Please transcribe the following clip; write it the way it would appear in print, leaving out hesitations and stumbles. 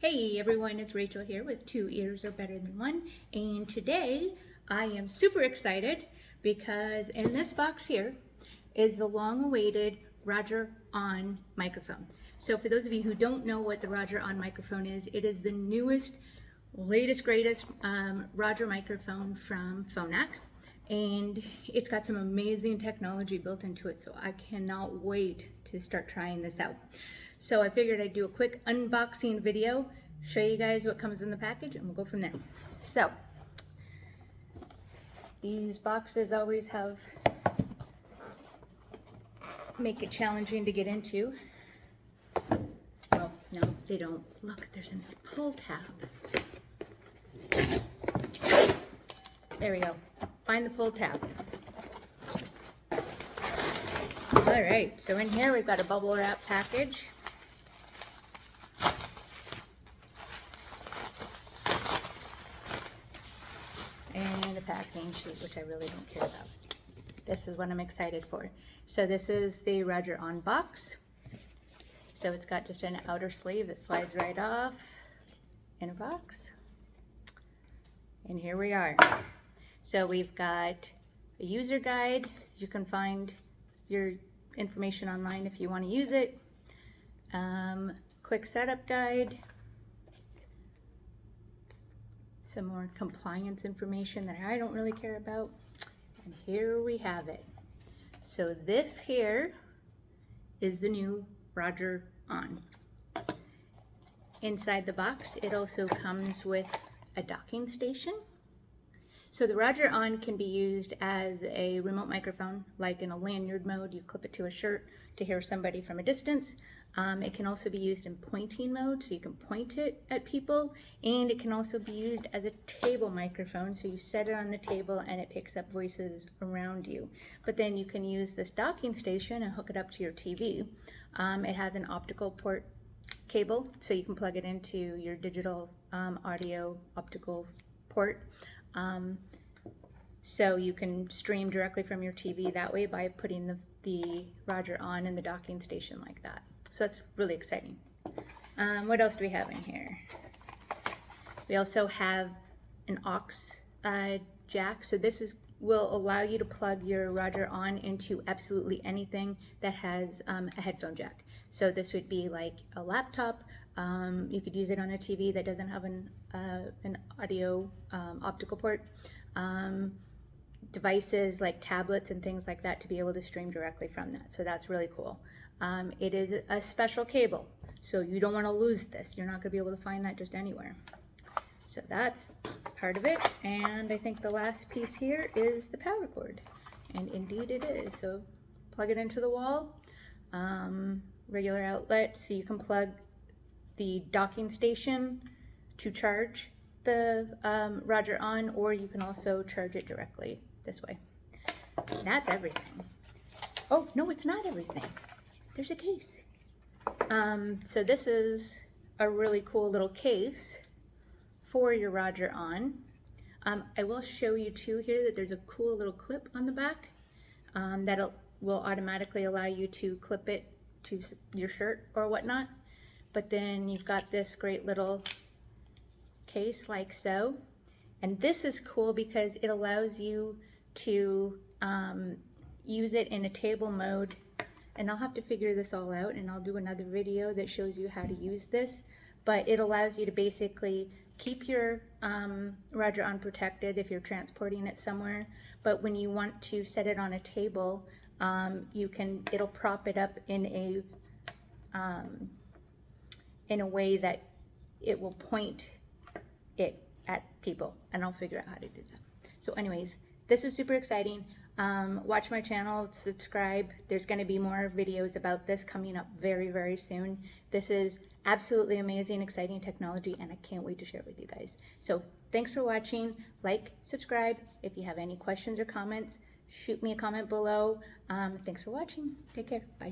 Hey everyone, it's Rachel here with Two Ears Are Better Than One, and today I am super excited because in this box here is the long-awaited Roger On microphone. So for those of you who don't know what the Roger On microphone is, it is the newest, latest, greatest Roger microphone from Phonak, and it's got some amazing technology built into it, so I cannot wait to start trying this out. So I figured I'd do a quick unboxing video, show you guys what comes in the package, and we'll go from there. So these boxes always make it challenging to get into. Oh, no, they don't. Look, there's a pull tab. There we go. Find the pull tab. All right, so in here we've got a bubble wrap package. And a packing sheet, which I really don't care about. This is what I'm excited for. So this is the Roger On box. So it's got just an outer sleeve that slides right off in a box. And here we are. So we've got a user guide. You can find your information online if you want to use it. Quick setup guide. Some more compliance information that I don't really care about. And here we have it. So this here is the new Roger On. Inside the box, it also comes with a docking station. So the Roger On can be used as a remote microphone, like in a lanyard mode. You clip it to a shirt to hear somebody from a distance. It can also be used in pointing mode, so you can point it at people, and it can also be used as a table microphone, so you set it on the table and it picks up voices around you. But then you can use this docking station and hook it up to your TV. It has an optical port cable, so you can plug it into your digital audio optical port. So you can stream directly from your TV that way by putting the Roger On in the docking station like that. So that's really exciting. What else do we have in here? We also have an Aux Jack. So this will allow you to plug your Roger On into absolutely anything that has a headphone jack. So this would be like a laptop. You could use it on a TV that doesn't have an audio optical port. Devices like tablets and things like that to be able to stream directly from that. So that's really cool. It is a special cable, so you don't want to lose this. You're not going to be able to find that just anywhere. So that's part of it. And I think the last piece here is the power cord. And indeed it is. So plug it into the wall, regular outlet, so you can plug the docking station to charge the Roger On, or you can also charge it directly this way. That's everything. Oh, no, it's not everything. There's a case. So this is a really cool little case for your Roger On. I will show you too here that there's a cool little clip on the back that will automatically allow you to clip it to your shirt or whatnot. But then you've got this great little case like so. And this is cool because it allows you to use it in a table mode. And I'll have to figure this all out, and I'll do another video that shows you how to use this. But it allows you to basically keep your Roger On protected if you're transporting it somewhere. But when you want to set it on a table, it'll prop it up in a way that it will point it at people, and I'll figure out how to do that. So anyways, this is super exciting. Watch my channel, subscribe. There's going to be more videos about this coming up very, very soon. This is absolutely amazing, exciting technology, and I can't wait to share it with you guys. So thanks for watching. Like, subscribe. If you have any questions or comments, shoot me a comment below. Thanks for watching. Take care. Bye.